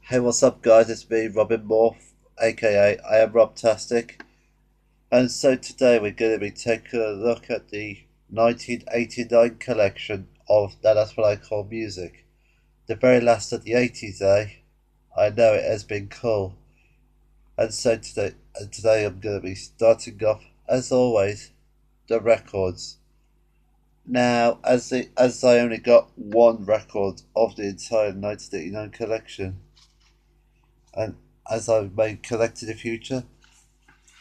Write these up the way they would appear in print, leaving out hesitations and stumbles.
Hey, what's up, guys? It's me, Robin Morph, aka I am Robtastic, and so today we're going to be taking a look at the 1989 collection of That's What I Call Music, the very last of the 80s, eh? I know it has been cool, and so today I'm going to be starting off, as always, the records. Now, as I only got one record of the entire 1989 collection, and as I may collect in the future.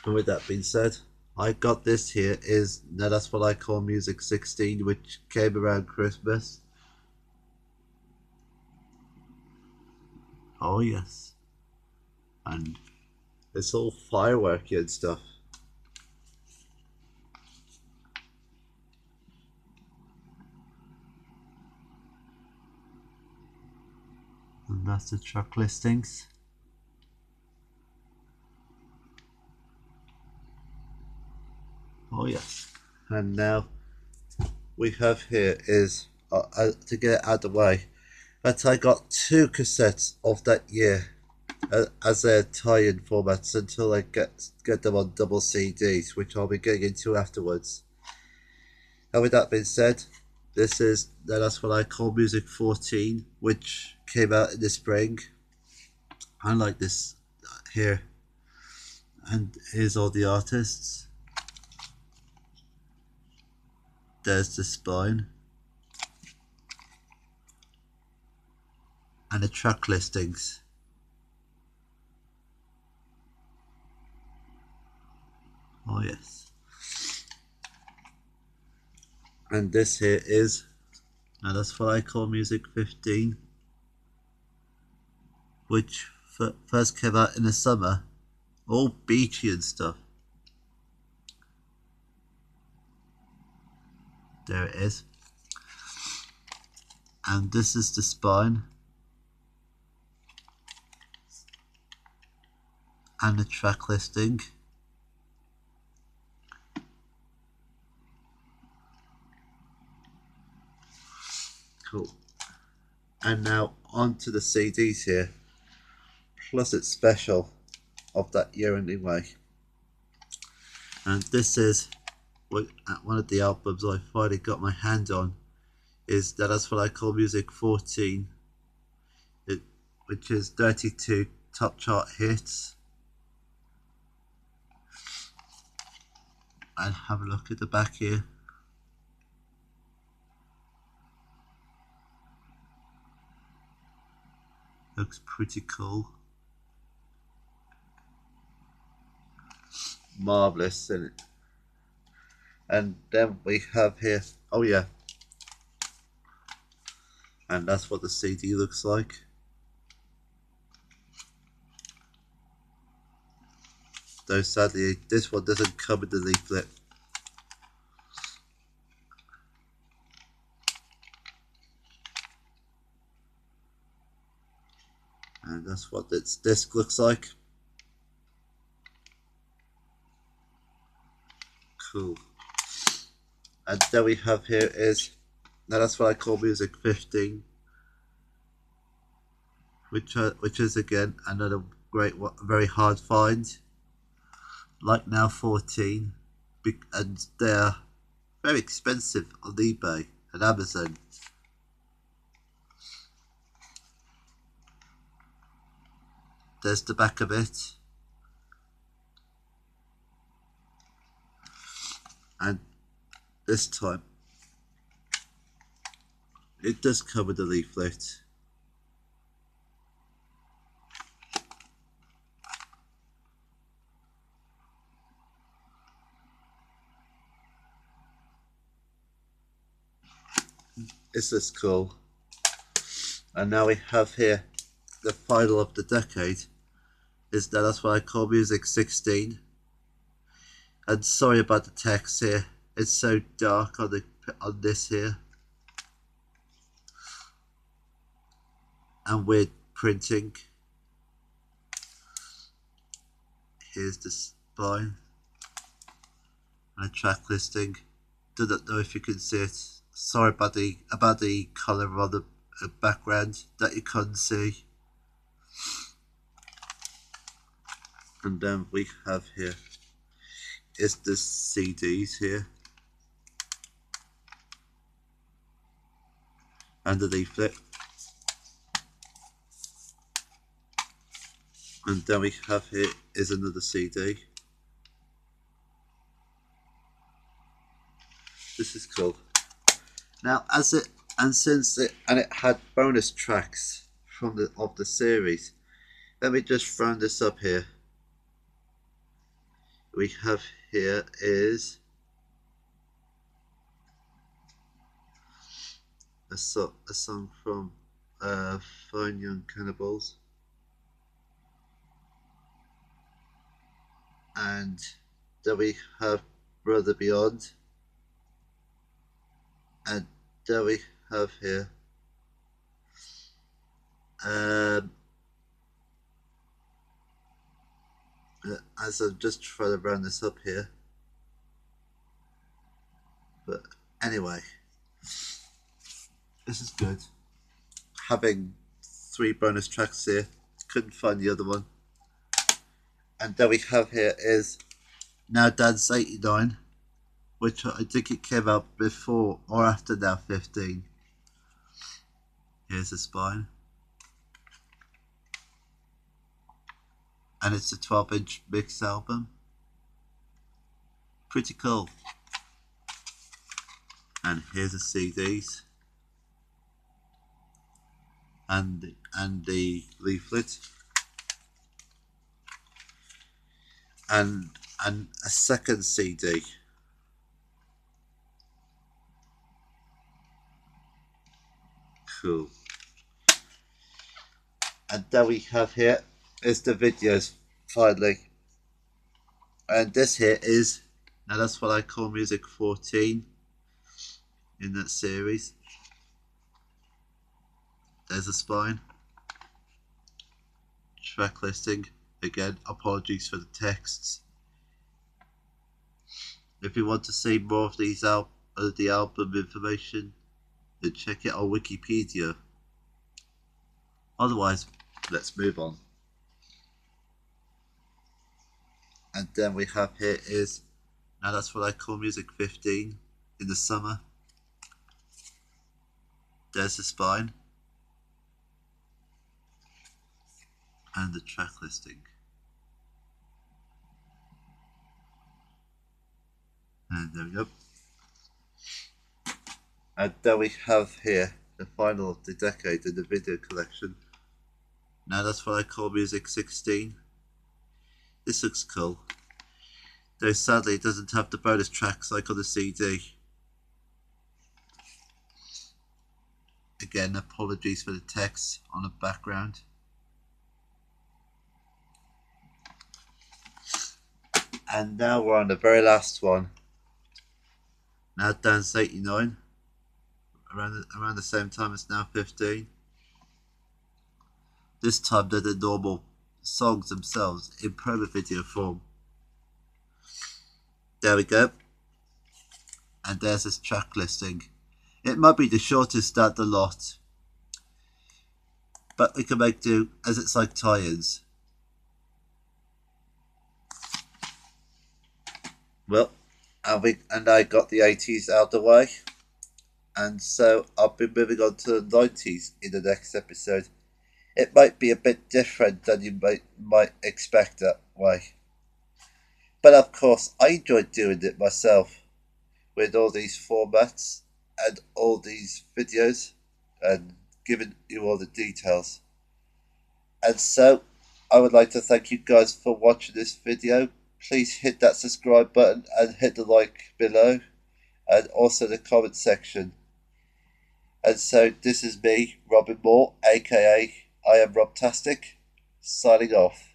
And with that being said, I got this here is now That's What I Call Music 16, which came around Christmas. Oh yes. And it's all fireworky and stuff. And that's the track listings. Oh yes. And now we have here is to get it out of the way that I got two cassettes of that year as their tie-in formats until I get them on double CDs, which I'll be getting into afterwards. And with that being said, this is That's What I Call Music 14, which came out in the spring. I like this here. And here's all the artists. There's the spine. And the track listings. Oh yes. And this here is That's What I Call Music 15, which first came out in the summer. All beachy and stuff. There it is. And this is the spine. And the track listing. Cool. And now on to the CDs here. Plus it's special of that year anyway. And this is one of the albums I finally got my hand on. Is That's What I Call Music 14, which is 32 top chart hits. And have a look at the back here. Looks pretty cool. Marvelous, isn't it? And then we have here, oh yeah, and that's what the CD looks like. Though sadly this one doesn't come with the leaflet. And that's what this disc looks like. Cool. And then we have here is That's What I Call Music 15, which is again another great, very hard find. Like Now 14, and they're very expensive on eBay and Amazon. There's the back of it. And this time it does cover the leaflet. Is this cool? And now we have here the final of the decade. Is That's What I Call Music 16. And sorry about the text here. It's so dark on this here. And weird printing. Here's the spine. And a track listing. Do not know if you can see it. Sorry about the colour on the background that you couldn't see. And then we have here is the CDs here and the leaflet. And then we have here is another CD. This is cool. Now, since it had bonus tracks from the series, let me just round this up here. We have here is a song from Fine Young Cannibals, and then we have Brother Beyond, and then we have here as I'm just trying to round this up here, but anyway, this is good. Having 3 bonus tracks here, couldn't find the other one. And then we have here is Now Dance 89, which I think it came out before or after Now 15. Here's the spine. And it's a 12-inch mix album. Pretty cool. And here's the CDs. And the leaflet. And a second CD. Cool. And then we have here is the videos finally. And this here is, now that's what I call music 14 in that series. There's a spine. Track listing. Again, apologies for the texts. If you want to see more of these the album information, then check it on Wikipedia. Otherwise, let's move on. And then we have here is, now that's what I call music 15 in the summer. There's the spine. And the track listing. And there we go. And then we have here the final of the decade in the video collection. Now that's what I call music 16. This looks cool. Though sadly it doesn't have the bonus tracks like on the CD. Again, apologies for the text on the background. And now we're on the very last one. Now Dance 89. Around the same time as Now 15. This time they're the normal songs themselves in promo video form. There we go. And there's this track listing. It might be the shortest out the lot, but we can make do as it's like tie-ins. Well, and I got the 80s out of the way, and so I'll be moving on to the 90s in the next episode. It might be a bit different than you might expect that way. But of course, I enjoyed doing it myself with all these formats and all these videos and giving you all the details. And so, I would like to thank you guys for watching this video. Please hit that subscribe button and hit the like below and also the comment section. And so, this is me, Robin Moore, aka I am Robtastic, signing off.